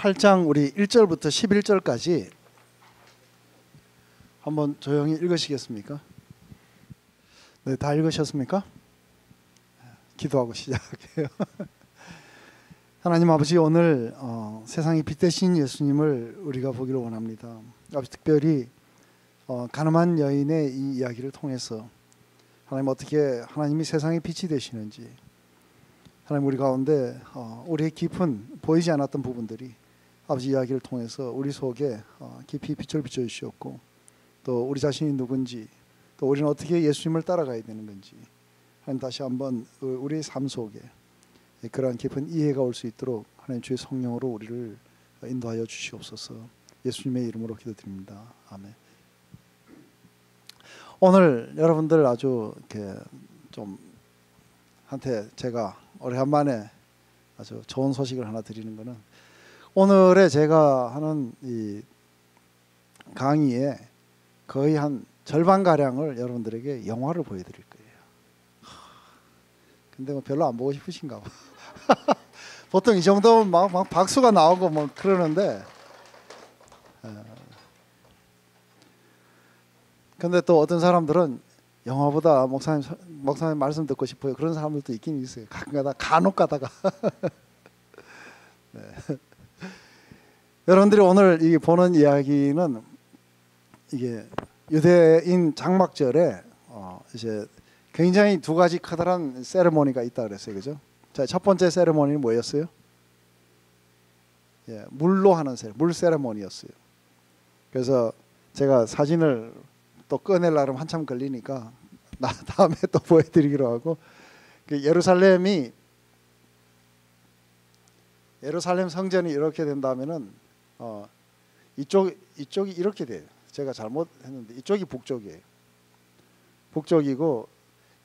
8장 우리 1절부터 11절까지 한번 조용히 읽으시겠습니까? 네, 다 읽으셨습니까? 기도하고 시작할게요. 하나님 아버지, 오늘 세상의 빛 되신 예수님을 우리가 보기를 원합니다. 아버지, 특별히 가늠한 여인의 이 이야기를 통해서 하나님 어떻게 하나님이 세상의 빛이 되시는지, 하나님 우리 가운데 우리의 깊은 보이지 않았던 부분들이 아버지 이야기를 통해서 우리 속에 깊이 빛을 비춰주시었고, 또 우리 자신이 누군지, 또 우리는 어떻게 예수님을 따라가야 되는 건지 하나님 다시 한번 우리의 삶 속에 그러한 깊은 이해가 올 수 있도록 하나님 주의 성령으로 우리를 인도하여 주시옵소서. 예수님의 이름으로 기도드립니다. 아멘. 오늘 여러분들 아주 이렇게 좀 한테 제가 오래간만에 아주 좋은 소식을 하나 드리는 거는, 오늘의 제가 하는 이 강의에 거의 한 절반가량을 여러분들에게 영화를 보여드릴 거예요. 근데 뭐 별로 안 보고 싶으신가 봐. 보통 이 정도면 막 박수가 나오고 뭐 그러는데, 근데 또 어떤 사람들은 영화보다 목사님 말씀 듣고 싶어요. 그런 사람들도 있긴 있어요. 가끔가다 간혹 가다가. 네. 여러분들이 오늘 이 보는 이야기는 이게 유대인 장막절에 이제 굉장히 두 가지 커다란 세레모니가 있다 그랬어요, 그죠? 자, 첫 번째 세레모니는 뭐였어요? 예, 물로 하는 물 세레모니였어요. 그래서 제가 사진을 또 꺼내려면 한참 걸리니까 다음에 또 보여드리기로 하고, 그 예루살렘 성전이 이렇게 된다면은 이쪽이 이렇게 돼요. 제가 잘못했는데 이쪽이 북쪽이에요. 북쪽이고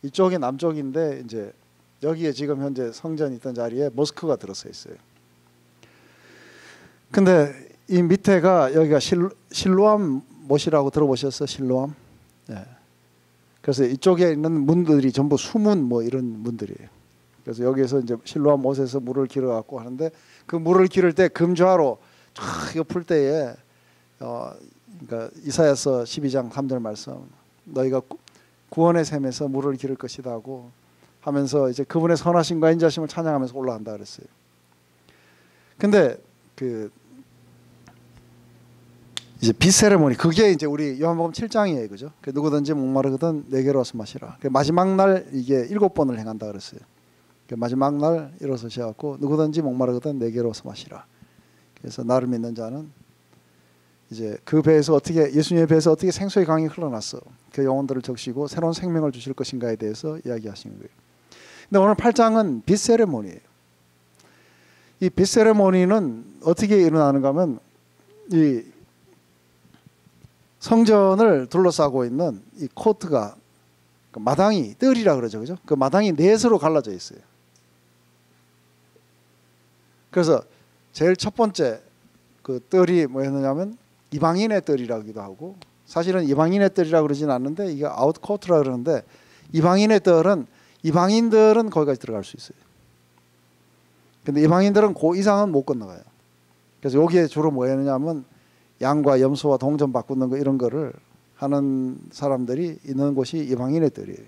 이쪽이 남쪽인데, 이제 여기에 지금 현재 성전이 있던 자리에 모스크가 들어서 있어요. 근데 이 밑에가 여기가 실로암 못이라고 들어보셨어요? 실로암? 네. 그래서 이쪽에 있는 문들이 전부 수문 뭐 이런 문들이에요. 그래서 여기에서 이제 실로암 못에서 물을 길어 갖고 하는데, 그 물을 기를 때 금좌로 쫙 풀 때에 그러니까 이사야서 12장 3절 말씀, 너희가 구원의 샘에서 물을 기를 것이다 하고 하면서 이제 그분의 선하심과 인자심을 찬양하면서 올라간다 그랬어요. 근데 그 이제 빛 세레모니, 그게 이제 우리 요한복음 7장이에요, 그죠? 누구든지 목마르거든 내게로 와서 마시라. 마지막 날 이게 7번을 행한다 그랬어요. 마지막 날 일어서셔갖고 누구든지 목마르거든 내게로 와서 마시라. 그래서 나를 믿는 자는 이제 그 배에서 어떻게, 예수님의 배에서 어떻게 생수의 강이 흘러났어, 그 영혼들을 적시고 새로운 생명을 주실 것인가에 대해서 이야기하시는 거예요. 근데 오늘 8장은 빛 세레모니예요. 이 빛 세레모니는 어떻게 일어나는가 하면, 이 성전을 둘러싸고 있는 이 코트가, 그 마당이 뜰이라 그러죠, 그죠? 그 마당이 넷으로 갈라져 있어요. 그래서 제일 첫 번째 그 뜰이 뭐였느냐면 이방인의 뜰이라기도 하고, 사실은 이방인의 뜰이라고 그러진 않는데 이게 아웃코트라 그러는데, 이방인의 뜰은 이방인들은 거기까지 들어갈 수 있어요. 근데 이방인들은 그 이상은 못 건너가요. 그래서 여기에 주로 뭐였느냐면 양과 염소와 동전 바꾸는 거, 이런 거를 하는 사람들이 있는 곳이 이방인의 뜰이에요.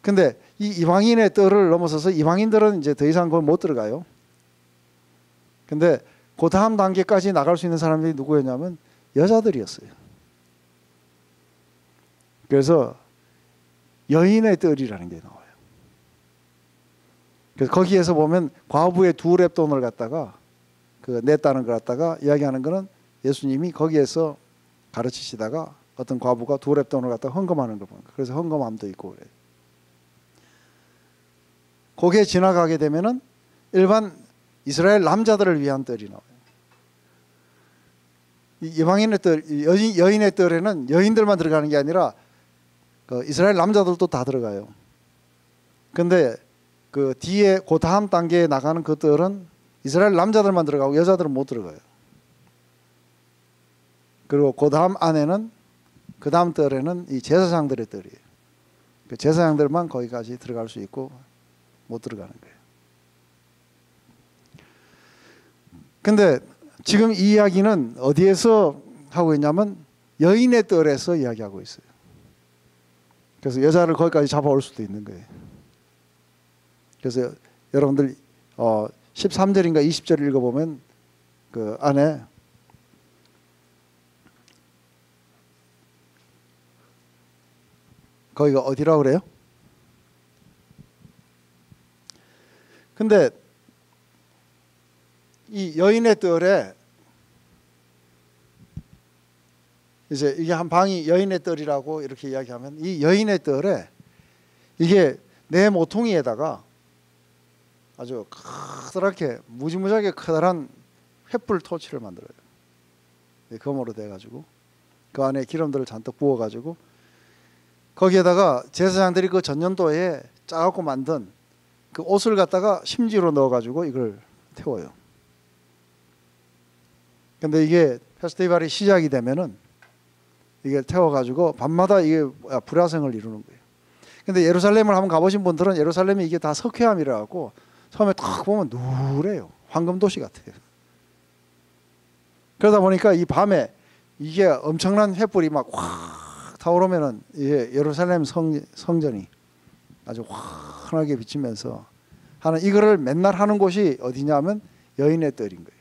근데 이 이방인의 뜰을 넘어서서 이방인들은 이제 더 이상 거기 못 들어가요. 근데 그 다음 단계까지 나갈 수 있는 사람들이 누구였냐면 여자들이었어요. 그래서 여인의 뜰이라는 게 나와요. 그래서 거기에서 보면 과부의 2렙돈을 갖다가 그 냈다는 걸 갖다가 이야기하는 거는, 예수님이 거기에서 가르치시다가 어떤 과부가 2렙돈을 갖다가 헌금하는 걸 보니까, 그래서 헌금함도 있고 그래요. 거기에 지나가게 되면은 일반 이스라엘 남자들을 위한 뜰이 나와요. 이방인의 뜰, 여인의 뜰에는 여인들만 들어가는 게 아니라 그 이스라엘 남자들도 다 들어가요. 근데 그 뒤에 그 다음 단계에 나가는 그 뜰은 이스라엘 남자들만 들어가고 여자들은 못 들어가요. 그리고 그 다음 안에는, 그 다음 뜰에는 이 제사장들의 뜰이에요. 그 제사장들만 거기까지 들어갈 수 있고 못 들어가는 거예요. 근데 지금 이 이야기는 어디에서 하고 있냐면 여인의 뜰에서 이야기하고 있어요. 그래서 여자를 거기까지 잡아올 수도 있는 거예요. 그래서 여러분들 13절인가 20절 읽어보면 그 안에 거기가 어디라고 그래요? 근데 이 여인의 뜰에 이제 이게 한 방이 여인의 뜰이라고 이렇게 이야기하면 이 여인의 뜰에 이게 내 모퉁이에다가 아주 커다랗게 무지무지하게 커다란 횃불 토치를 만들어요. 금으로 돼가지고 그 안에 기름들을 잔뜩 부어가지고 거기에다가 제사장들이 그 전년도에 짜갖고 만든 그 옷을 갖다가 심지로 넣어가지고 이걸 태워요. 근데 이게 페스티벌이 시작이 되면은 이게 태워가지고 밤마다 이게 불야성을 이루는 거예요. 근데 예루살렘을 한번 가보신 분들은 예루살렘이 이게 다 석회암이라 갖고 처음에 딱 보면 누래요. 황금도시 같아요. 그러다 보니까 이 밤에 이게 엄청난 횃불이 막 확 타오르면은 이게 예루살렘 성전이 아주 환하게 비치면서 하는 이거를 맨날 하는 곳이 어디냐면 여인의 뜰인 거예요.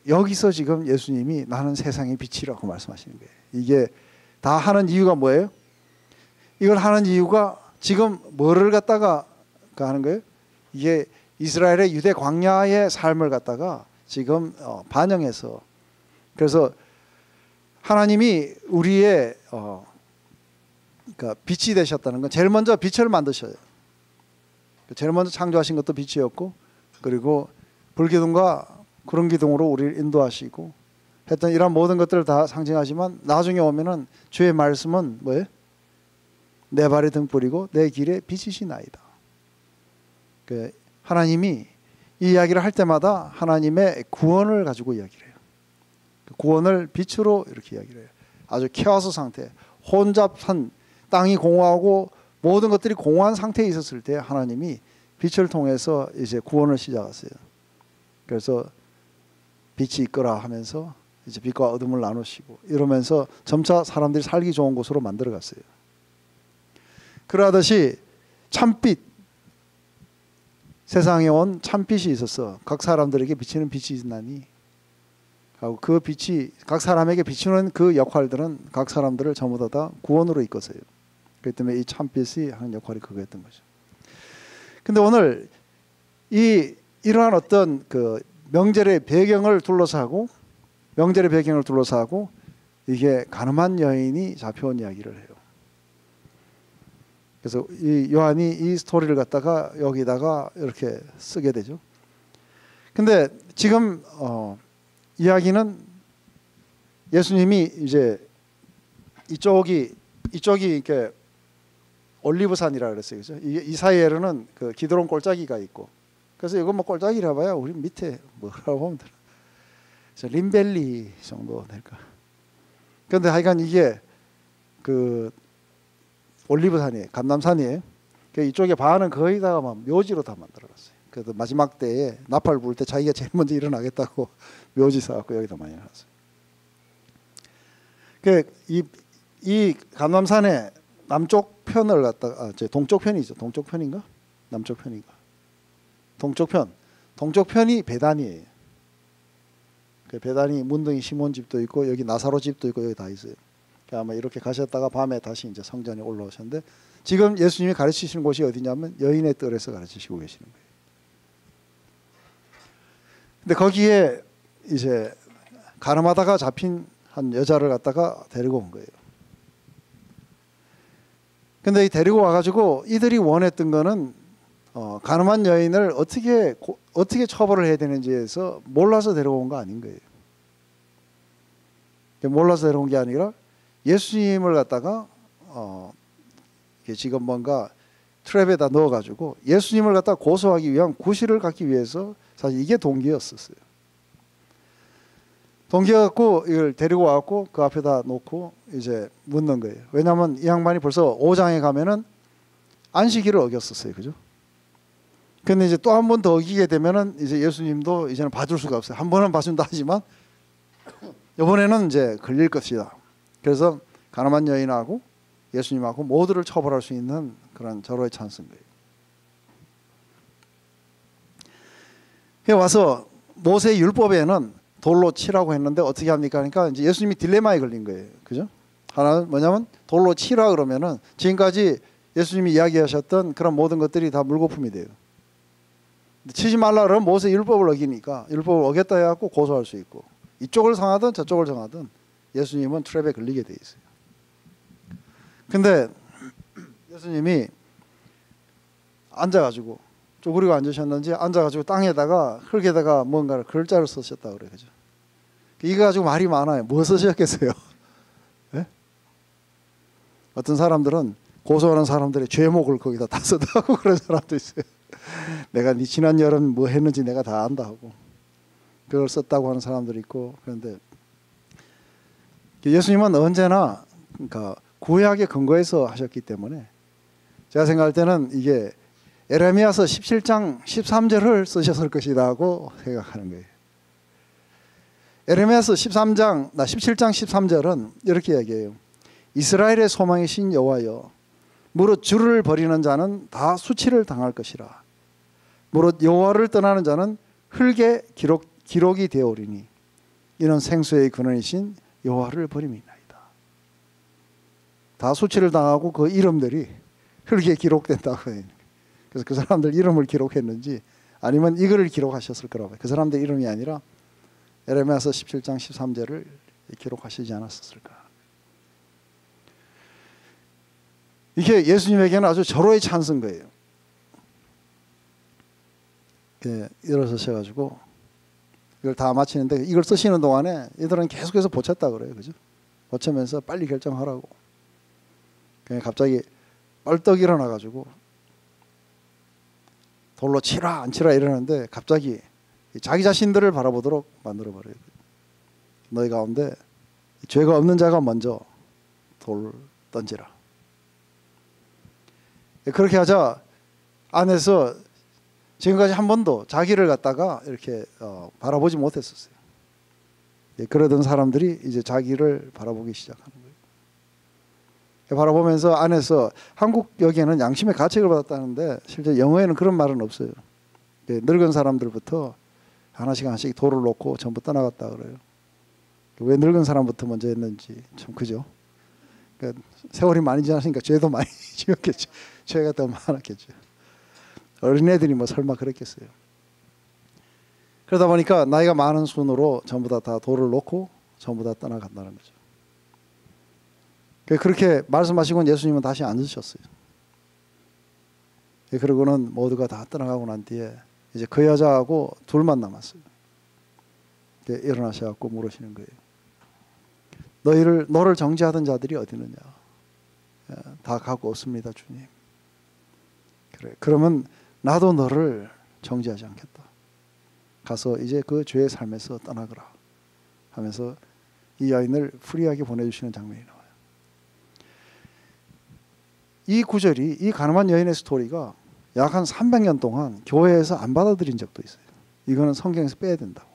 여기서 지금 예수님이 나는 세상의 빛이라고 말씀하시는 거예요. 이게 다 하는 이유가 뭐예요? 이걸 하는 이유가 지금 뭐를 갖다가 하는 거예요? 이게 이스라엘의 유대 광야의 삶을 갖다가 지금 반영해서 그래서 하나님이 우리의 그러니까 빛이 되셨다는 건 제일 먼저 빛을 만드셔요. 제일 먼저 창조하신 것도 빛이었고 그리고 불기둥과 구름 기둥으로 우리를 인도하시고 했던 이런 모든 것들을 다 상징하지만 나중에 오면은 주의 말씀은 뭐예요? 내 발의 등불이고 내 길에 빛이시나이다. 그 하나님이 이 이야기를 할 때마다 하나님의 구원을 가지고 이야기를 해요. 그 구원을 빛으로 이렇게 이야기를 해요. 아주 케오스 상태, 혼잡한 땅이 공허하고 모든 것들이 공허한 상태에 있었을 때 하나님이 빛을 통해서 이제 구원을 시작하세요. 그래서 빛이 있거라 하면서 이제 빛과 어둠을 나누시고 이러면서 점차 사람들이 살기 좋은 곳으로 만들어 갔어요. 그러하듯이 참빛, 세상에 온 참빛이 있어서 각 사람들에게 비치는 빛이 있나니 하고 그 빛이 각 사람에게 비추는 그 역할들은 각 사람들을 전부 다 구원으로 이끌어요. 그렇기 때문에 이 참빛이 하는 역할이 그거였던 거죠. 근데 오늘 이러한 어떤 그 명절의 배경을 둘러싸고 이게 가늠한 여인이 잡혀온 이야기를 해요. 그래서 이 요한이 이 스토리를 갖다가 여기다가 이렇게 쓰게 되죠. 근데 지금 이야기는 예수님이 이제 이쪽이 이렇게 올리브산이라 그랬어요. 그죠? 이 사이에는 그 기드론 골짜기가 있고 그래서 이거 뭐 골짜기라 봐야 우리 밑에 뭐라고 보면 되나. 림밸리 정도 될까. 그런데 하여간 이게 그 올리브산이에요. 감람산이에요. 이쪽에 반은 거의 다 묘지로 다 만들어갔어요. 그래서 마지막 때에 나팔 불 때 자기가 제일 먼저 일어나겠다고 묘지 쌓았고 여기다 많이 해놨어요. 이 감람산의 남쪽 편을 갖다가 동쪽 편이죠. 동쪽 편인가? 남쪽 편인가? 동쪽 편이 베다니에요. 그 베다니 문둥이 시몬 집도 있고 여기 나사로 집도 있고 여기 다 있어요. 아마 이렇게 가셨다가 밤에 다시 이제 성전에 올라오셨는데 지금 예수님이 가르치시는 곳이 어디냐면 여인의 뜰에서 가르치시고 계시는 거예요. 근데 거기에 이제 가늠하다가 잡힌 한 여자를 갖다가 데리고 온 거예요. 근데 이 데리고 와가지고 이들이 원했던 거는 가늠한 여인을 어떻게 처벌을 해야 되는지에서 몰라서 데려온 거 아닌 거예요. 몰라서 데려온 게 아니라 예수님을 갖다가 지금 뭔가 트랩에다 넣어가지고 예수님을 갖다가 고소하기 위한 구실을 갖기 위해서 사실 이게 동기였었어요. 동기갖고 이걸 데리고 와갖고 그 앞에다 놓고 이제 묻는 거예요. 왜냐하면 이 양반이 벌써 5장에 가면은 안식일을 어겼었어요, 그죠? 근데 이제 또 한 번 더 어기게 되면은 이제 예수님도 이제는 봐줄 수가 없어요. 한 번은 봐준다 하지만 이번에는 이제 걸릴 것이다. 그래서 가늠한 여인하고 예수님하고 모두를 처벌할 수 있는 그런 절호의 찬스인 거예요. 와서 모세 율법에는 돌로 치라고 했는데 어떻게 합니까? 그러니까 이제 예수님이 딜레마에 걸린 거예요. 그죠? 하나는 뭐냐면 돌로 치라 그러면은 지금까지 예수님이 이야기하셨던 그런 모든 것들이 다 물거품이 돼요. 치지 말라 그러면 모세 율법을 어기니까 율법을 어겼다 해갖고 고소할 수 있고 이쪽을 정하든 저쪽을 정하든 예수님은 트랩에 걸리게 돼 있어요. 근데 예수님이 앉아가지고 쪼그리고 앉으셨는지 앉아가지고 땅에다가 흙에다가 뭔가를 글자를 쓰셨다 그래요. 그죠? 이거 가지고 말이 많아요. 뭐 쓰셨겠어요? 네? 어떤 사람들은 고소하는 사람들의 죄목을 거기다 다 썼다고 그런 사람도 있어요. 내가 네 지난 여름 뭐 했는지 내가 다 안다 하고 그걸 썼다고 하는 사람들이 있고. 그런데 예수님은 언제나 그러니까 구약의 근거에서 하셨기 때문에 제가 생각할 때는 이게 에레미야서 17장 13절을 쓰셨을 것이다 하고 생각하는 거예요. 에레미야서 17장 13절은 이렇게 얘기해요. 이스라엘의 소망이신 여호와여, 무릇 주를 버리는 자는 다 수치를 당할 것이라. 무릇 여호와를 떠나는 자는 흙에 기록이 되어오리니 이는 생수의 근원이신 여호와를 버림이나이다. 다 수치를 당하고 그 이름들이 흙에 기록된다고 해요. 그래서 그 사람들 이름을 기록했는지 아니면 이거를 기록하셨을 거라고 해요. 그 사람들 이름이 아니라 에레미야서 17장 13절을 기록하시지 않았을까. 이게 예수님에게는 아주 절호의 찬스인 거예요. 일어서셔가지고 이걸 다 마치는데 이걸 쓰시는 동안에 이들은 계속해서 보쳤다 그래요. 그죠? 보채면서 빨리 결정하라고. 그냥 갑자기 벌떡 일어나가지고 돌로 치라 안 치라 이러는데 갑자기 자기 자신들을 바라보도록 만들어버려요. 너희 가운데 죄가 없는 자가 먼저 돌 던지라. 그렇게 하자 안에서 지금까지 한 번도 자기를 갖다가 이렇게 바라보지 못했었어요. 그러던 사람들이 이제 자기를 바라보기 시작하는 거예요. 바라보면서 안에서 한국 여기에는 양심의 가책을 받았다는데 실제 영어에는 그런 말은 없어요. 늙은 사람들부터 하나씩 하나씩 돌을 놓고 전부 떠나갔다 그래요. 왜 늙은 사람부터 먼저 했는지 참 그죠? 그러니까 세월이 많이 지났으니까 죄도 많이 지었겠죠. 죄가 더 많았겠죠. 어린애들이 뭐 설마 그랬겠어요. 그러다 보니까 나이가 많은 순으로 전부 다 돌을 놓고 전부 다 떠나간다는 거죠. 그렇게 말씀하시고 예수님은 다시 앉으셨어요. 그러고는 모두가 다 떠나가고 난 뒤에 이제 그 여자하고 둘만 남았어요. 일어나셔서 물으시는 거예요. 너를 정죄하던 자들이 어디 있느냐? 다 가고 없습니다, 주님. 그래. 그러면 나도 너를 정죄하지 않겠다. 가서 이제 그 죄의 삶에서 떠나거라 하면서 이 여인을 프리하게 보내주시는 장면이 나와요. 이 구절이 이 가늠한 여인의 스토리가 약 한 300년 동안 교회에서 안 받아들인 적도 있어요. 이거는 성경에서 빼야 된다고.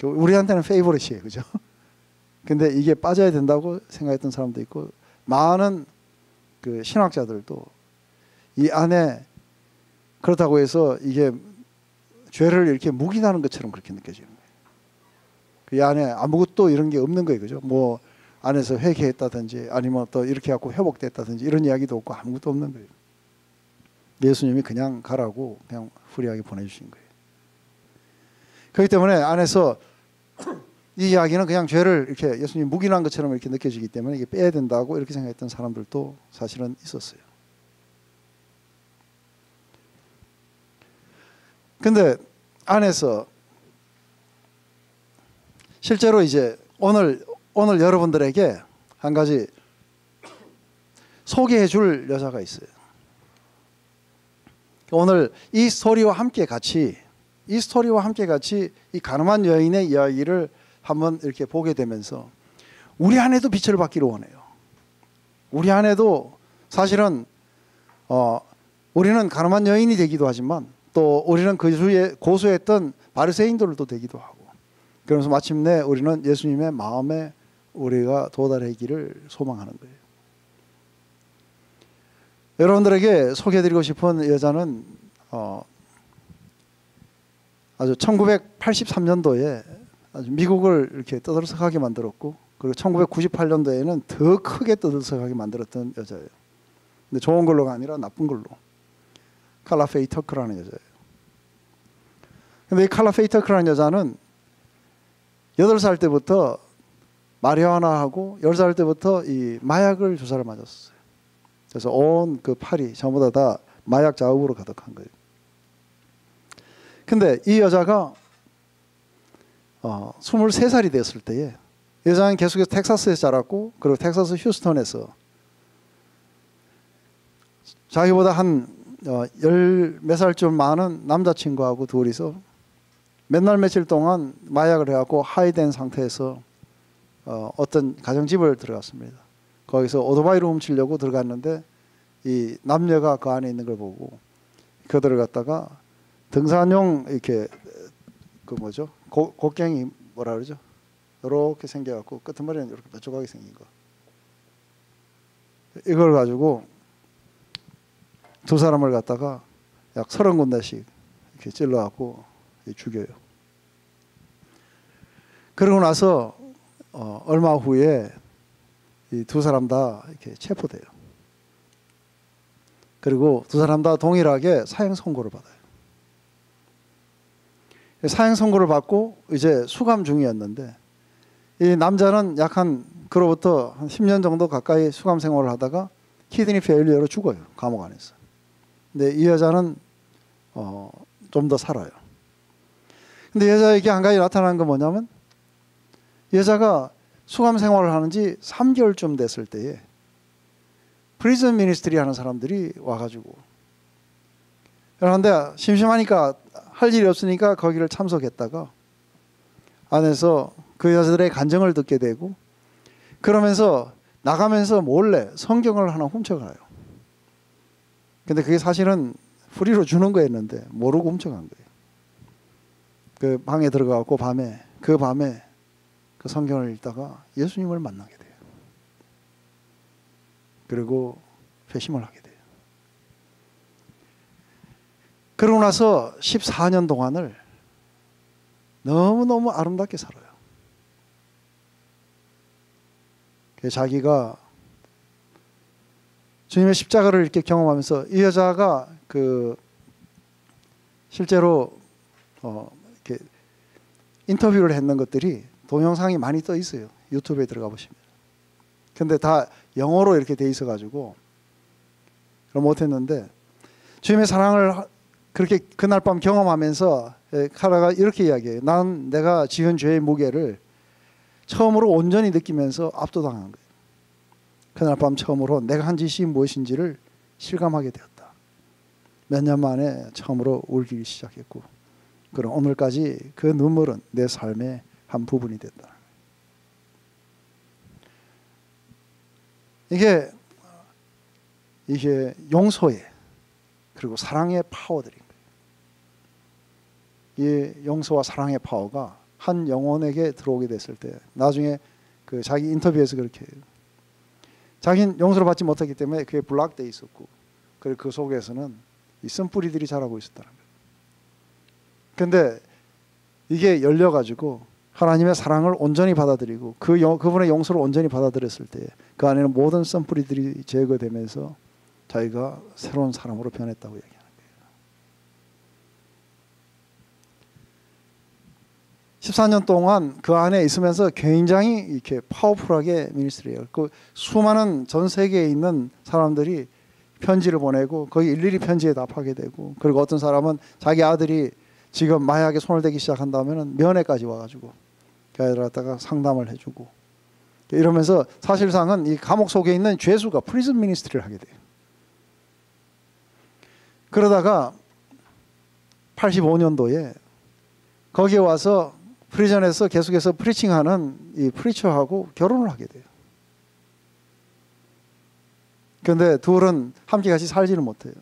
우리한테는 페이보릿이에요, 그죠? 근데 이게 빠져야 된다고 생각했던 사람도 있고 많은 그 신학자들도 이 안에 그렇다고 해서 이게 죄를 이렇게 묵인하는 것처럼 그렇게 느껴지는 거예요. 그 안에 아무것도 이런 게 없는 거예요, 그죠? 뭐 안에서 회개했다든지 아니면 또 이렇게 갖고 회복됐다든지 이런 이야기도 없고 아무것도 없는 거예요. 예수님이 그냥 가라고 그냥 후리하게 보내주신 거예요. 그렇기 때문에 안에서 이 이야기는 그냥 죄를 이렇게 예수님이 묵인한 것처럼 이렇게 느껴지기 때문에 이게 빼야 된다고 이렇게 생각했던 사람들도 사실은 있었어요. 근데 안에서 실제로 이제 오늘 여러분들에게 한 가지 소개해 줄 여자가 있어요. 오늘 이 스토리와 함께 같이 이 가늠한 여인의 이야기를 한번 이렇게 보게 되면서 우리 안에도 빛을 받기를 원해요. 우리 안에도 사실은 우리는 가늠한 여인이 되기도 하지만 또 우리는 그 주에 고소했던 바리새인들도 되기도 하고, 그러면서 마침내 우리는 예수님의 마음에 우리가 도달하기를 소망하는 거예요. 여러분들에게 소개해드리고 싶은 여자는 아주 1983년도에 아주 미국을 이렇게 떠들썩하게 만들었고, 그리고 1998년도에는 더 크게 떠들썩하게 만들었던 여자예요. 근데 좋은 걸로가 아니라 나쁜 걸로. 칼라 페이 터커라는 여자예요. 근데 이 칼라 페이 터커라는 여자는 8살 때부터 마리화나하고 10살 때부터 이 마약을 주사를 맞았어요. 그래서 온 그 팔이 전부 다 마약 자욱으로 가득한 거예요. 근데 이 여자가 23살이 됐을 때에, 여자는 계속해서 텍사스에서 자랐고, 그리고 텍사스 휴스턴에서 자기보다 한 10몇 살쯤 많은 남자친구하고 둘이서 몇 날 며칠 동안 마약을 해갖고 하이된 상태에서 어떤 가정집을 들어갔습니다. 거기서 오토바이를 훔치려고 들어갔는데 이 남녀가 그 안에 있는 걸 보고 그들을 갖다가 등산용 이렇게 그 뭐죠? 곡괭이 뭐라 그러죠? 이렇게 생겨갖고 끄트머리는 이렇게 뾰족하게 생긴 거. 이걸 가지고 두 사람을 갖다가 약 30군데씩 이렇게 찔러갖고 죽여요. 그러고 나서 얼마 후에 이 두 사람 다 이렇게 체포돼요. 그리고 두 사람 다 동일하게 사형 선고를 받아요. 사형 선고를 받고 이제 수감 중이었는데, 이 남자는 약 그로부터 한 10년 정도 가까이 수감 생활을 하다가 키드니 페일리어로 죽어요, 감옥 안에서. 근데 이 여자는 좀 더 살아요. 근데 여자에게 한 가지 나타나는 건 뭐냐면, 여자가 수감 생활을 하는지 3개월쯤 됐을 때에 프리즌 미니스트리 하는 사람들이 와가지고, 그런데 심심하니까 할 일이 없으니까 거기를 참석했다가 안에서 그 여자들의 간증을 듣게 되고, 그러면서 나가면서 몰래 성경을 하나 훔쳐가요. 근데 그게 사실은 프리로 주는 거였는데 모르고 훔쳐간 거예요. 그 방에 들어가고 그 밤에 그 성경을 읽다가 예수님을 만나게 돼요. 그리고 회심을 하게 돼요. 그러고 나서 14년 동안을 너무너무 아름답게 살아요. 자기가 주님의 십자가를 이렇게 경험하면서, 이 여자가 그 실제로 이렇게 인터뷰를 했는 것들이 동영상이 많이 떠 있어요. 유튜브에 들어가 보시면. 근데 다 영어로 이렇게 돼 있어 가지고 그걸 못 했는데, 주님의 사랑을 그렇게 그날 밤 경험하면서 카라가 이렇게 이야기해요. 난 내가 지은 죄의 무게를 처음으로 온전히 느끼면서 압도당한 거예요. 그날 밤 처음으로 내가 한 짓이 무엇인지를 실감하게 되었다. 몇 년 만에 처음으로 울기 시작했고, 그럼 오늘까지 그 눈물은 내 삶의 한 부분이 됐다. 이게 용서의 그리고 사랑의 파워들인 거예요. 이 용서와 사랑의 파워가 한 영혼에게 들어오게 됐을 때, 나중에 그 자기 인터뷰에서 그렇게 해요. 자기는 용서를 받지 못했기 때문에 그게 블락돼 있었고, 그리고 그 속에서는 이 쓴뿌리들이 자라고 있었다는 거예요. 근데 이게 열려가지고 하나님의 사랑을 온전히 받아들이고 그분의 용서를 온전히 받아들였을 때 그 안에는 모든 쓴뿌리들이 제거되면서 자기가 새로운 사람으로 변했다고 얘기하는 거예요. 14년 동안 그 안에 있으면서 굉장히 이렇게 파워풀하게 미니스트리해요. 그 수많은 전 세계에 있는 사람들이 편지를 보내고 거기 일일이 편지에 답하게 되고, 그리고 어떤 사람은 자기 아들이 지금 마약에 손을 대기 시작한다면 면회까지 와가지고 그 아이들 갖다가 상담을 해주고, 이러면서 사실상은 이 감옥 속에 있는 죄수가 프리즌 미니스트리를 하게 돼요. 그러다가 85년도에 거기에 와서 프리전에서 계속해서 프리칭하는 이 프리처하고 결혼을 하게 돼요. 그런데 둘은 함께 같이 살지를 못해요.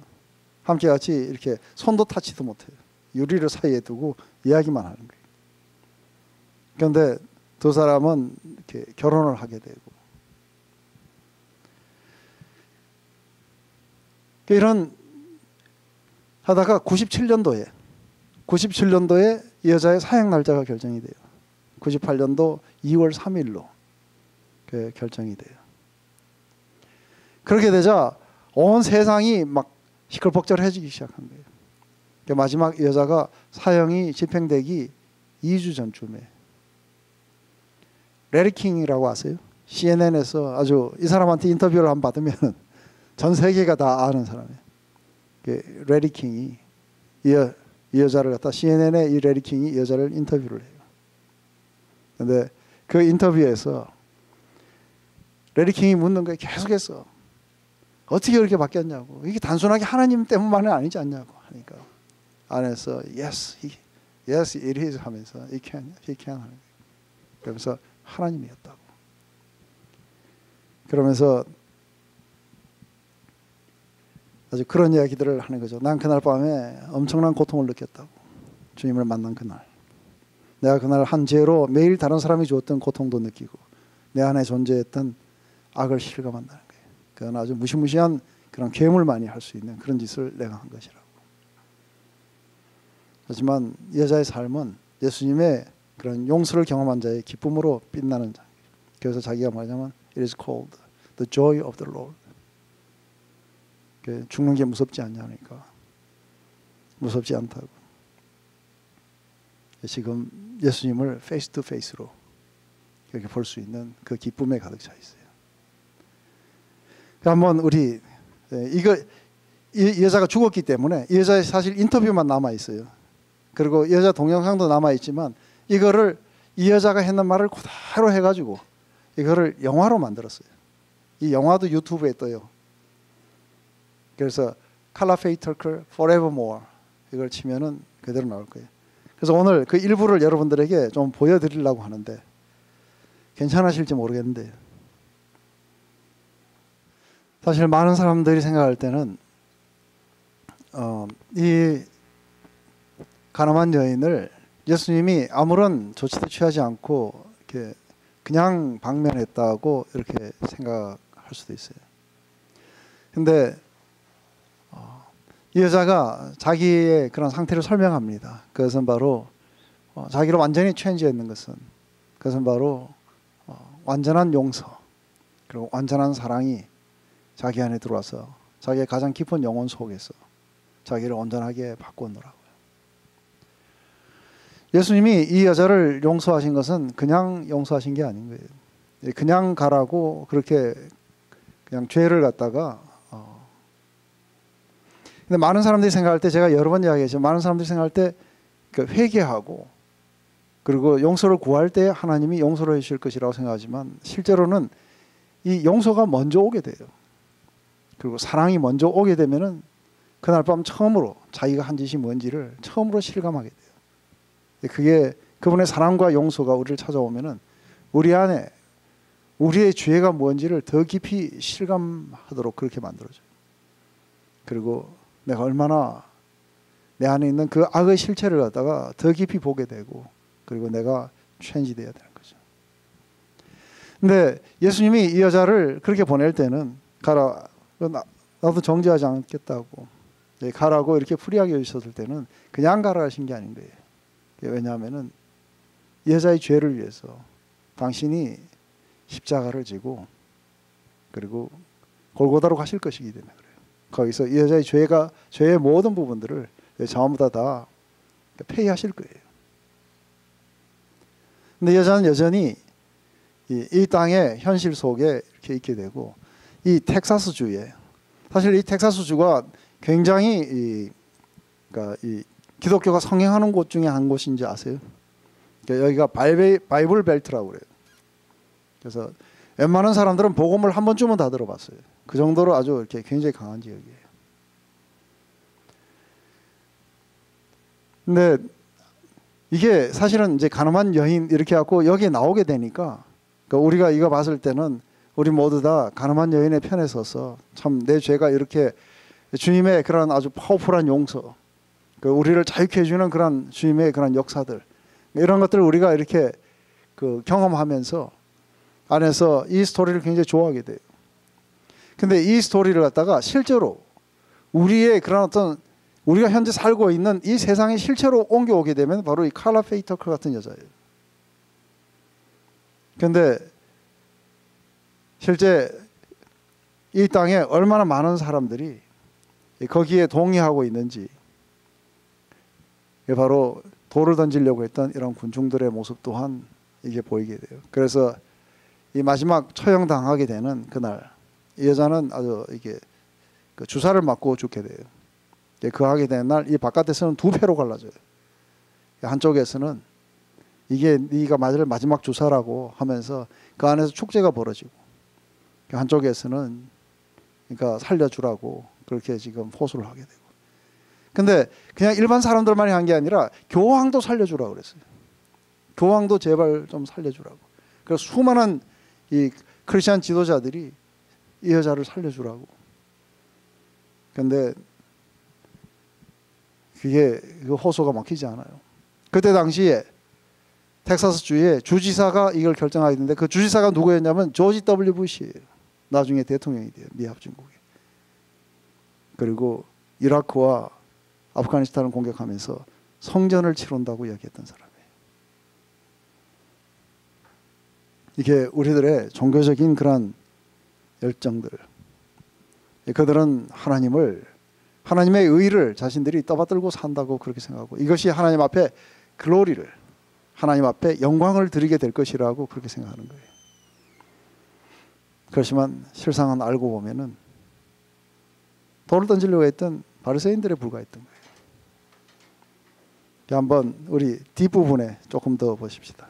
함께 같이 이렇게 손도 타치도 못해요. 유리를 사이에 두고 이야기만 하는 거예요. 그런데 두 사람은 이렇게 결혼을 하게 되고, 이런 하다가 97년도에 이 여자의 사형 날짜가 결정이 돼요. 98년도 2월 3일로 결정이 돼요. 그렇게 되자 온 세상이 막 시끌벅적해지기 시작한 거예요. 마지막 이 여자가 사형이 집행되기 2주 전쯤에, 레리 킹이라고 아세요? CNN에서 아주 이 사람한테 인터뷰를 한번 받으면 전 세계가 다 아는 사람이에요. 레리 킹이 이 여자를 갖다, CNN에 이 레리 킹이 이 여자를 인터뷰를 해요. 그런데 그 인터뷰에서 레리 킹이 묻는 거예요. 계속해서 어떻게 그렇게 바뀌었냐고. 이게 단순하게 하나님 때문만은 아니지 않냐고 하니까 안에서 yes it is 하면서 he can 하는 거예요. 그러면서 하나님이었다고. 그러면서 아주 그런 이야기들을 하는 거죠. 난 그날 밤에 엄청난 고통을 느꼈다고. 주님을 만난 그날, 내가 그날 한 죄로 매일 다른 사람이 주었던 고통도 느끼고 내 안에 존재했던 악을 실감한다는 거예요. 그건 아주 무시무시한 그런 괴물만이 할 수 있는 그런 짓을 내가 한 것이라고. 하지만 여자의 삶은 예수님의 그런 용서를 경험한 자의 기쁨으로 빛나는 자. 그래서 자기가 말하자면 it is called the joy of the Lord. 죽는 게 무섭지 않냐니까 무섭지 않다고. 지금 예수님을 페이스 투 페이스로 이렇게 볼 수 있는 그 기쁨에 가득 차 있어요. 한번 우리 이 여자가 죽었기 때문에 이 여자의 사실 인터뷰만 남아 있어요. 그리고 이 여자 동영상도 남아 있지만 이거를 이 여자가 했는 말을 그대로 해가지고 이거를 영화로 만들었어요. 이 영화도 유튜브에 떠요. 그래서 칼라 페이터클 Forevermore 이걸 치면은 그대로 나올 거예요. 그래서 오늘 그 일부를 여러분들에게 좀 보여드리려고 하는데 괜찮으실지 모르겠는데, 사실 많은 사람들이 생각할 때는 이 가늠한 여인을 예수님이 아무런 조치도 취하지 않고 이렇게 그냥 방면했다고 이렇게 생각할 수도 있어요. 근데 이 여자가 자기의 그런 상태를 설명합니다. 그것은 바로 자기를 완전히 체인지했는 것은, 그것은 바로 완전한 용서 그리고 완전한 사랑이 자기 안에 들어와서 자기의 가장 깊은 영혼 속에서 자기를 온전하게 바꾸느라고요. 예수님이 이 여자를 용서하신 것은 그냥 용서하신 게 아닌 거예요. 그냥 가라고 그렇게 그냥 죄를 갖다가 근데 많은 사람들이 생각할 때, 제가 여러 번 이야기했죠. 많은 사람들이 생각할 때 회개하고 그리고 용서를 구할 때 하나님이 용서를 해주실 것이라고 생각하지만 실제로는 이 용서가 먼저 오게 돼요. 그리고 사랑이 먼저 오게 되면은 그날 밤 처음으로 자기가 한 짓이 뭔지를 처음으로 실감하게 돼요. 그게 그분의 사랑과 용서가 우리를 찾아오면은 우리 안에 우리의 죄가 뭔지를 더 깊이 실감하도록 그렇게 만들어줘요. 그리고 내가 얼마나 내 안에 있는 그 악의 실체를 갖다가 더 깊이 보게 되고 그리고 내가 체인지돼야 되는 거죠. 근데 예수님이 이 여자를 그렇게 보낼 때는 가라, 나도 정죄하지 않겠다고 가라고 이렇게 프리하게 해주셨을 때는 그냥 가라 하신 게 아닌 거예요. 왜냐하면은 이 여자의 죄를 위해서 당신이 십자가를 지고 그리고 골고다로 가실 것이기 때문에 그래요. 거기서 이 여자의 죄의 모든 부분들을 전부 다 폐기하실 거예요. 근데 여자는 여전히 이 땅의 현실 속에 이렇게 있게 되고, 이 텍사스주에, 사실 이 텍사스주가 굉장히 그러니까 이 기독교가 성행하는 곳 중에 한 곳인지 아세요? 여기가 바이블 벨트라고 그래요. 그래서 웬만한 사람들은 복음을 한 번쯤은 다 들어봤어요. 그 정도로 아주 이렇게 굉장히 강한 지역이에요. 근데 이게 사실은 이제 가늠한 여인 이렇게 갖고 여기에 나오게 되니까, 그러니까 우리가 이거 봤을 때는 우리 모두 다 가늠한 여인의 편에 서서 참 내 죄가 이렇게 주님의 그런 아주 파워풀한 용서, 우리를 자유케 해주는 그런 주님의 그런 역사들, 이런 것들을 우리가 이렇게 경험하면서 안에서 이 스토리를 굉장히 좋아하게 돼요. 근데 이 스토리를 갖다가 실제로 우리의 그런 어떤 우리가 현재 살고 있는 이 세상에 실제로 옮겨오게 되면 바로 이 칼라 페이 터커 같은 여자예요. 근데 실제 이 땅에 얼마나 많은 사람들이 거기에 동의하고 있는지, 바로 돌을 던지려고 했던 이런 군중들의 모습 또한 이게 보이게 돼요. 그래서 이 마지막 처형당하게 되는 그날, 이 여자는 아주 이게 주사를 맞고 죽게 돼요. 그 하게 되는 날, 이 바깥에서는 두 패로 갈라져요. 한쪽에서는 이게 네가 맞을 마지막 주사라고 하면서 그 안에서 축제가 벌어지고, 한쪽에서는 그러니까 살려주라고 그렇게 지금 호소를 하게 되고. 근데 그냥 일반 사람들만이 한 게 아니라 교황도 살려주라고 그랬어요. 교황도 제발 좀 살려주라고. 그래서 수많은 이 크리스천 지도자들이 이 여자를 살려주라고. 근데 그게 그 호소가 막히지 않아요. 그때 당시에 텍사스 주의 주지사가 이걸 결정하게 됐는데, 그 주지사가 누구였냐면 조지 W 부시예요. 나중에 대통령이 돼요, 미합중국에. 그리고 이라크와 아프가니스탄을 공격하면서 성전을 치른다고 이야기했던 사람이에요. 이게 우리들의 종교적인 그런 열정들, 그들은 하나님의 의를 자신들이 떠받들고 산다고 그렇게 생각하고, 이것이 하나님 앞에 글로리를, 하나님 앞에 영광을 드리게 될 것이라고 그렇게 생각하는 거예요. 그렇지만 실상은 알고 보면은 돌을 던지려고 했던 바리새인들에 불과했던 거예요. 한번 우리 뒷부분에 조금 더 보십시다.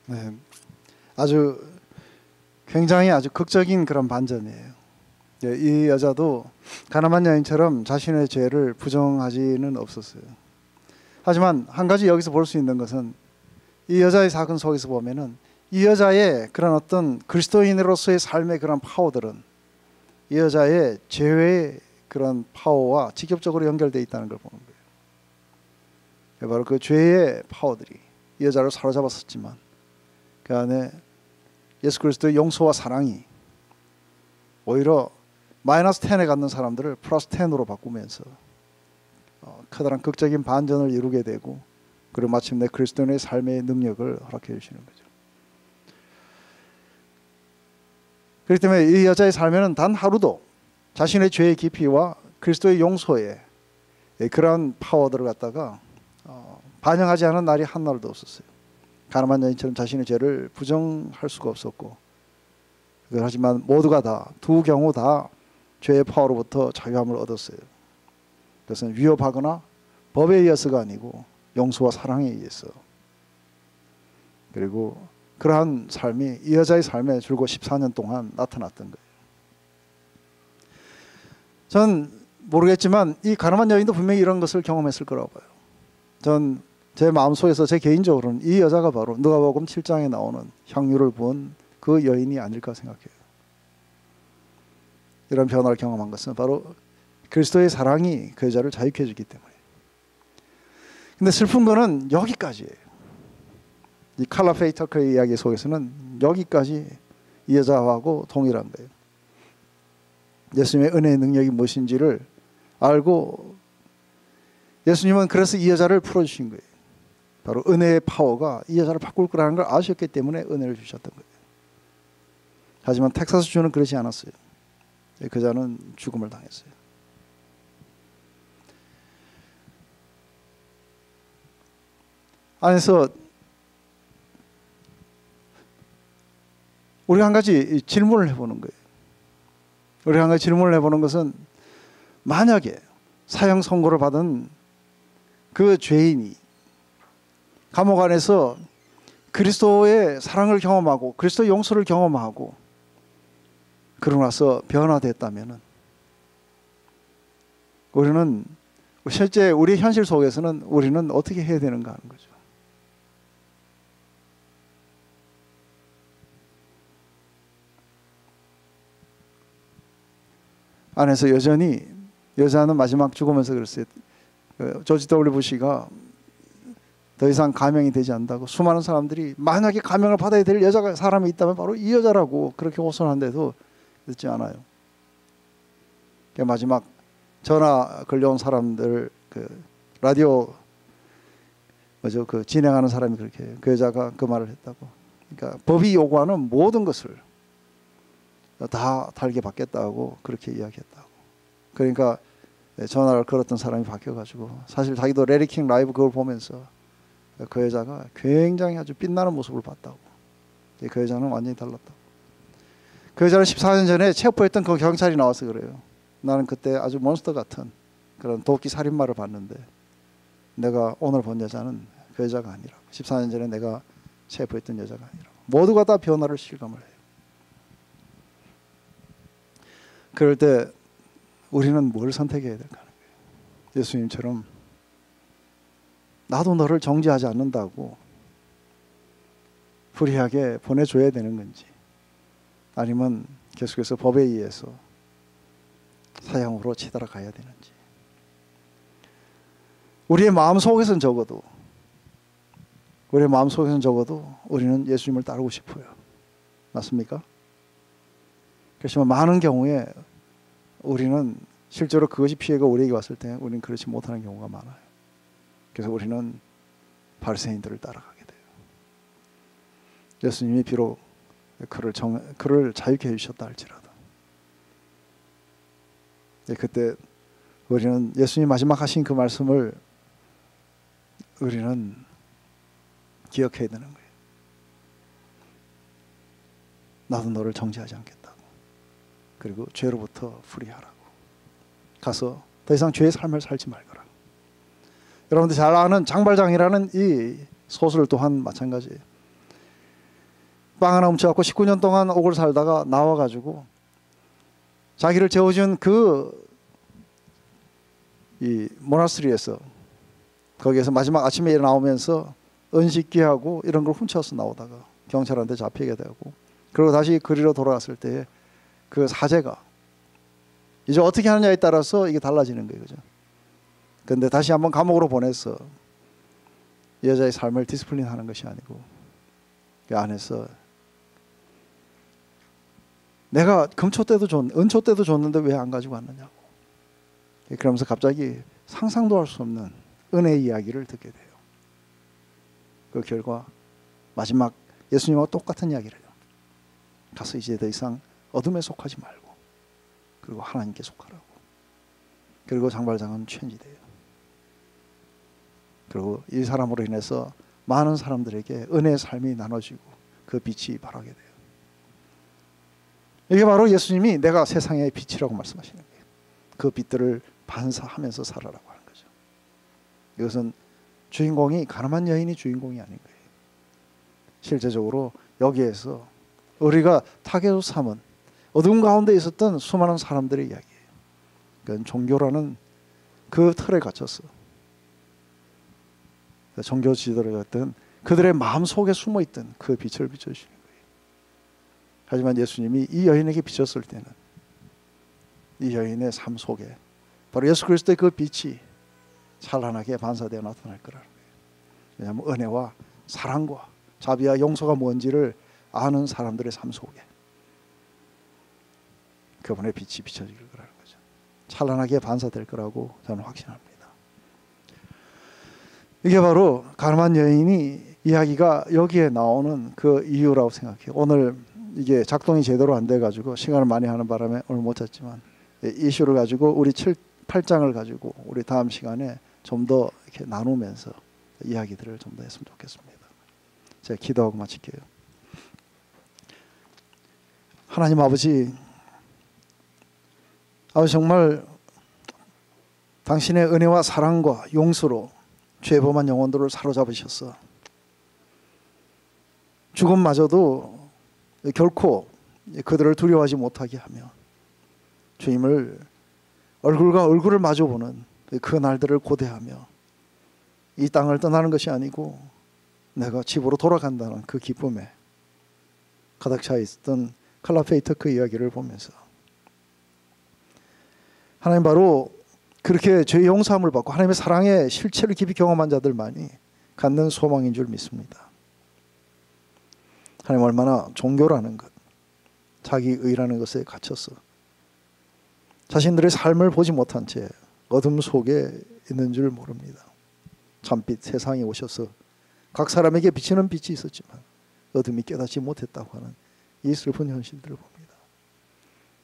네, 아주 굉장히 아주 극적인 그런 반전이에요. 이 여자도 가나안 여인처럼 자신의 죄를 부정하지는 없었어요. 하지만 한 가지 여기서 볼 수 있는 것은, 이 여자의 사건 속에서 보면은 이 여자의 그런 어떤 그리스도인으로서의 삶의 그런 파워들은 이 여자의 죄의 그런 파워와 직접적으로 연결되어 있다는 걸 보는 거예요. 바로 그 죄의 파워들이 이 여자를 사로잡았었지만, 그 안에 예수 그리스도의 용서와 사랑이 오히려 마이너스 10에 갖는 사람들을 플러스 10으로 바꾸면서 커다란 극적인 반전을 이루게 되고, 그리고 마침내 그리스도인의 삶의 능력을 허락해 주시는 거죠. 그렇기 때문에 이 여자의 삶에는 단 하루도 자신의 죄의 깊이와 그리스도의 용서의 그러한 파워들을 갖다가 반영하지 않은 날이 한 날도 없었어요. 가나안 여인처럼 자신의 죄를 부정할 수가 없었고, 하지만 모두가 다, 두 경우 다 죄의 파워로부터 자유함을 얻었어요. 그것은 위협하거나 법에 의해서가 아니고 용서와 사랑에 의해서. 그리고 그러한 삶이 이 여자의 삶에 줄곧 14년 동안 나타났던 거예요. 전 모르겠지만 이 가나안 여인도 분명히 이런 것을 경험했을 거라고 봐요. 전 제 마음속에서, 제 개인적으로는 이 여자가 바로 누가복음 7장에 나오는 향유를 부은 그 여인이 아닐까 생각해요. 이런 변화를 경험한 것은 바로 그리스도의 사랑이 그 여자를 자유케 해주기 때문에. 근데 슬픈 거는 여기까지예요. 이 칼라 페이 터커의 이야기 속에서는 여기까지 이 여자하고 동일한 거예요. 예수님의 은혜의 능력이 무엇인지를 알고, 예수님은 그래서 이 여자를 풀어주신 거예요. 바로 은혜의 파워가 이 여자를 바꿀 거라는 걸 아셨기 때문에 은혜를 주셨던 거예요. 하지만 텍사스 주는 그러지 않았어요. 그 여자는 죽음을 당했어요. 안에서 우리 한 가지 질문을 해보는 거예요. 우리 한 가지 질문을 해보는 것은, 만약에 사형 선고를 받은 그 죄인이 감옥 안에서 그리스도의 사랑을 경험하고 그리스도의 용서를 경험하고 그러고 나서 변화됐다면, 우리는 실제 우리의 현실 속에서는 우리는 어떻게 해야 되는가 하는 거죠. 안에서 여전히 여자는 마지막 죽으면서 그랬어요. 조지 W 부시가 더 이상 가명이 되지 않는다고 수많은 사람들이 만약에 가명을 받아야 될 여자가 사람이 있다면 바로 이 여자라고 그렇게 호소하는데도 듣지 않아요. 마지막 전화 걸려온 사람들 라디오 그 진행하는 사람이 그렇게 그 여자가 그 말을 했다고. 그러니까 법이 요구하는 모든 것을 다 달게 받겠다고 그렇게 이야기했다고. 그러니까 전화를 걸었던 사람이 바뀌어가지고 사실 자기도 레리킹 라이브 그걸 보면서 그 여자가 굉장히 아주 빛나는 모습을 봤다고. 그 여자는 완전히 달랐다고. 그 여자는 14년 전에 체포했던 그 경찰이 나와서 그래요. 나는 그때 아주 몬스터 같은 그런 도끼 살인마를 봤는데 내가 오늘 본 여자는 그 여자가 아니라고. 14년 전에 내가 체포했던 여자가 아니라고. 모두가 다 변화를 실감을 해요. 그럴 때 우리는 뭘 선택해야 될까 하는 거예요. 예수님처럼 나도 너를 정죄하지 않는다고 불의하게 보내줘야 되는 건지, 아니면 계속해서 법에 의해서 사형으로 치달아 가야 되는지. 우리의 마음속에서는 적어도 우리는 예수님을 따르고 싶어요. 맞습니까? 그렇지만 많은 경우에 우리는 실제로 그것이 피해가 우리에게 왔을 때 우리는 그렇지 못하는 경우가 많아요. 그래서 우리는 바리새인들을 따라가게 돼요. 예수님이 비록 그를 자유케 해주셨다 할지라도 그때 우리는 예수님 마지막 하신 그 말씀을 우리는 기억해야 되는 거예요. 나도 너를 정죄하지 않겠다고. 그리고 죄로부터 풀이하라고. 가서 더 이상 죄의 삶을 살지 말거라. 여러분들 잘 아는 장발장이라는 이 소설 또한 마찬가지예요. 빵 하나 훔쳐갖고 19년 동안 옥을 살다가 나와가지고 자기를 재워준 이 모나스트리에서 거기에서 마지막 아침에 나오면서 은식기하고 이런 걸 훔쳐서 나오다가 경찰한테 잡히게 되고, 그리고 다시 그리로 돌아갔을 때 그 사제가 이제 어떻게 하느냐에 따라서 이게 달라지는 거예요. 그죠? 근데 다시 한번 감옥으로 보내서 여자의 삶을 디스플린 하는 것이 아니고 그 안에서 내가 금초 때도 은초 때도 줬는데 왜 안 가지고 왔느냐고. 그러면서 갑자기 상상도 할 수 없는 은혜의 이야기를 듣게 돼요. 그 결과 마지막 예수님하고 똑같은 이야기를 해요. 가서 이제 더 이상 어둠에 속하지 말고 그리고 하나님께 속하라고. 그리고 장발장은 체인지돼요. 그리고 이 사람으로 인해서 많은 사람들에게 은혜의 삶이 나눠지고 그 빛이 발하게 돼요. 이게 바로 예수님이 내가 세상의 빛이라고 말씀하시는 거예요. 그 빛들을 반사하면서 살아라고 하는 거죠. 이것은 주인공이 가늠한 여인이 주인공이 아닌 거예요. 실제적으로 여기에서 우리가 타겟으로 삼은 어둠 가운데 있었던 수많은 사람들의 이야기예요. 그건 종교라는 그 틀에 갇혀서 종교 지도자였던 그들의 마음속에 숨어있던 그 빛을 비춰주시는 거예요. 하지만 예수님이 이 여인에게 비쳤을 때는 이 여인의 삶 속에 바로 예수 그리스도의 그 빛이 찬란하게 반사되어 나타날 거라는 거예요. 왜냐하면 은혜와 사랑과 자비와 용서가 뭔지를 아는 사람들의 삶 속에 그분의 빛이 비춰질 거라는 거죠. 찬란하게 반사될 거라고 저는 확신합니다. 이게 바로 가늠한 여인이 이야기가 여기에 나오는 그 이유라고 생각해요. 오늘 이게 작동이 제대로 안 돼가지고 시간을 많이 하는 바람에 오늘 못 잤지만 이슈를 가지고 우리 8장을 가지고 우리 다음 시간에 좀 더 이렇게 나누면서 이야기들을 좀 더 했으면 좋겠습니다. 제가 기도하고 마칠게요. 하나님 아버지, 정말 당신의 은혜와 사랑과 용서로 죄범한 영혼들을 사로잡으셔서 죽음마저도 결코 그들을 두려워하지 못하게 하며 주님을 얼굴과 얼굴을 마주보는 그 날들을 고대하며 이 땅을 떠나는 것이 아니고 내가 집으로 돌아간다는 그 기쁨에 가득 차 있었던 클라페이터크 이야기를 보면서 하나님 바로 그렇게 죄의 용서함을 받고 하나님의 사랑의 실체를 깊이 경험한 자들만이 갖는 소망인 줄 믿습니다. 하나님 얼마나 종교라는 것, 자기 의라는 것에 갇혀서 자신들의 삶을 보지 못한 채 어둠 속에 있는 줄 모릅니다. 참빛 세상에 오셔서 각 사람에게 비치는 빛이 있었지만 어둠이 깨닫지 못했다고 하는 이 슬픈 현실들을 봅니다.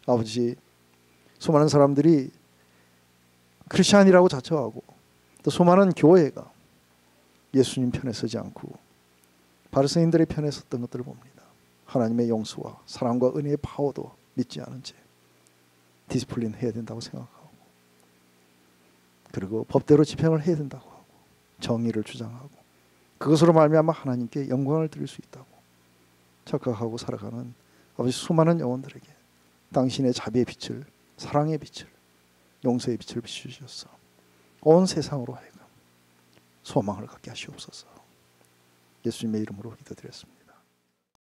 아버지, 수많은 사람들이 크리스찬이라고 자처하고 또 수많은 교회가 예수님 편에 서지 않고 바리새인들의 편에 섰던 것들을 봅니다. 하나님의 용서와 사랑과 은혜의 파워도 믿지 않은 채 디스플린 해야 된다고 생각하고, 그리고 법대로 집행을 해야 된다고 하고, 정의를 주장하고 그것으로 말미암아 하나님께 영광을 드릴 수 있다고 착각하고 살아가는 아버지, 수많은 영혼들에게 당신의 자비의 빛을, 사랑의 빛을, 용서의 빛을 비추셔서 온 세상으로 하여금 소망을 갖게 하시옵소서. 예수님의 이름으로 기도드렸습니다.